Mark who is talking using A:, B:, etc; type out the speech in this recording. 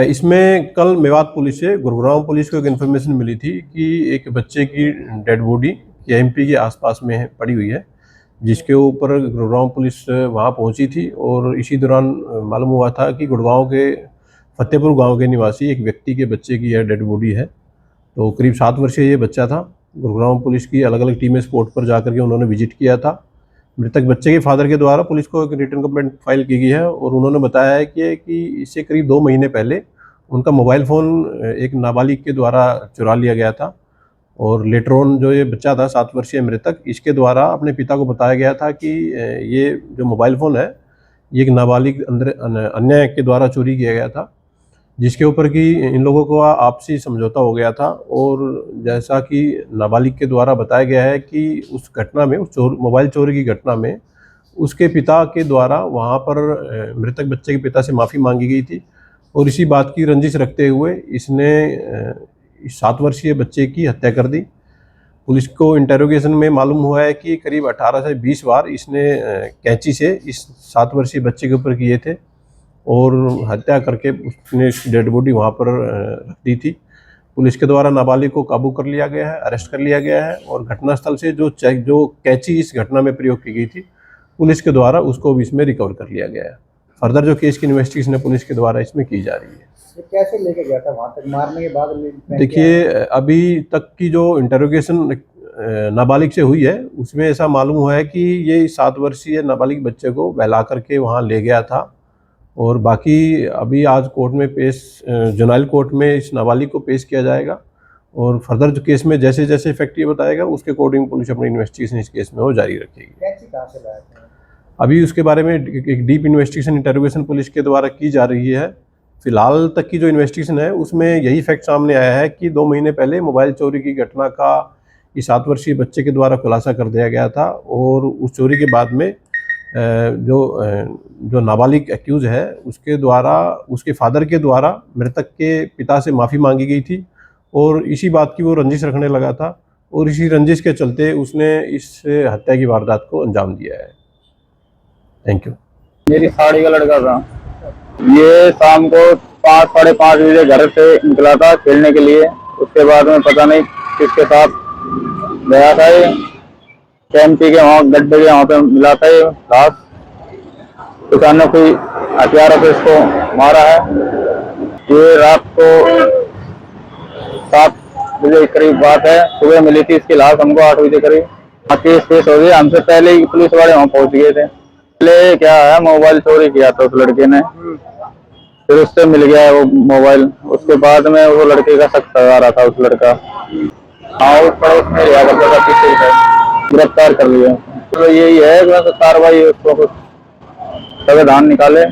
A: इसमें कल मेवात पुलिस से गुरुग्राम पुलिस को एक इन्फॉर्मेशन मिली थी कि एक बच्चे की डेड बॉडी एमपी के आसपास में पड़ी हुई है, जिसके ऊपर गुरुग्राम पुलिस वहां पहुंची थी और इसी दौरान मालूम हुआ था कि गुड़गांव के फतेहपुर गांव के निवासी एक व्यक्ति के बच्चे की यह डेड बॉडी है। तो करीब 7 वर्षीय ये बच्चा था। गुरुग्राम पुलिस की अलग अलग टीमें स्पॉट पर जाकर के उन्होंने विजिट किया था। मृतक बच्चे के फादर के द्वारा पुलिस को एक रिटन कंप्लेंट फाइल की गई है और उन्होंने बताया है कि इससे करीब 2 महीने पहले उनका मोबाइल फ़ोन एक नाबालिग के द्वारा चुरा लिया गया था और लेटर ऑन जो ये बच्चा था 7 वर्षीय मृतक, इसके द्वारा अपने पिता को बताया गया था कि ये जो मोबाइल फ़ोन है ये एक नाबालिग अन्य के द्वारा चोरी किया गया था, जिसके ऊपर कि इन लोगों को आपसी समझौता हो गया था। और जैसा कि नाबालिग के द्वारा बताया गया है कि उस घटना में, उस मोबाइल चोरी की घटना में उसके पिता के द्वारा वहाँ पर मृतक बच्चे के पिता से माफ़ी मांगी गई थी और इसी बात की रंजिश रखते हुए इसने 7 वर्षीय बच्चे की हत्या कर दी। पुलिस को इंटेरोगेशन में मालूम हुआ है कि करीब 18 से 20 बार इसने कैंची से इस 7 वर्षीय बच्चे के ऊपर किए थे और हत्या करके उसने डेड बॉडी वहाँ पर रख दी थी। पुलिस के द्वारा नाबालिग को काबू कर लिया गया है, अरेस्ट कर लिया गया है और घटनास्थल से जो कैंची इस घटना में प्रयोग की गई थी पुलिस के द्वारा उसको भी इसमें रिकवर कर लिया गया है। फर्दर जो केस की इन्वेस्टिगेशन पुलिस के द्वारा इसमें की जा रही है।
B: ये कैसे लेके गया था वहाँ तक मारने के बाद?
A: देखिए, अभी तक की जो इंटरोगेशन नाबालिग से हुई है उसमें ऐसा मालूम हुआ है कि ये 7 वर्षीय नाबालिग बच्चे को बहला करके वहाँ ले गया था और बाकी अभी आज कोर्ट में जुनाइल कोर्ट में इस नाबालिग को पेश किया जाएगा और फर्दर जो केस में जैसे जैसे फैक्ट ये बताएगा उसके अकॉर्डिंग पुलिस अपनी इन्वेस्टिगेशन इस केस में वो जारी रखेगी। अभी उसके बारे में एक डीप इन्वेस्टिगेशन इंटरोगेशन पुलिस के द्वारा की जा रही है। फिलहाल तक की जो इन्वेस्टिगेशन है उसमें यही फैक्ट सामने आया है कि 2 महीने पहले मोबाइल चोरी की घटना का इस 7 वर्षीय बच्चे के द्वारा खुलासा कर दिया गया था और उस चोरी के बाद में जो नाबालिग एक्यूज है उसके द्वारा, उसके फादर के द्वारा मृतक के पिता से माफ़ी मांगी गई थी और इसी बात की वो रंजिश रखने लगा था और इसी रंजिश के चलते उसने इस हत्या की वारदात को अंजाम दिया है। Thank you.
C: मेरी साड़ी का लड़का था, ये शाम को 5 साढ़े 5 बजे घर से निकला था खेलने के लिए। उसके बाद में पता नहीं किसके साथ गया था, ये कैंपी के वहाँ गड्ढे के वहाँ पे मिला था ये घास। अचानक कोई हथियारों से इसको मारा है। ये रात को 7 बजे करीब बात है, सुबह मिली थी इसकी लाश हमको 8 बजे करीब। केस हो गया, हमसे पहले ही पुलिस वाले वहाँ पहुँच गए थे। पहले क्या है, मोबाइल चोरी किया था उस लड़के ने, फिर उससे मिल गया है वो मोबाइल। उसके बाद में वो लड़के का शक आ रहा था, उस लड़का हाँ पड़ोस में रिहा करता था, पीछे से गिरफ्तार कर लिया। तो यही है कार्रवाई, उसको कुछ संविधान निकाले।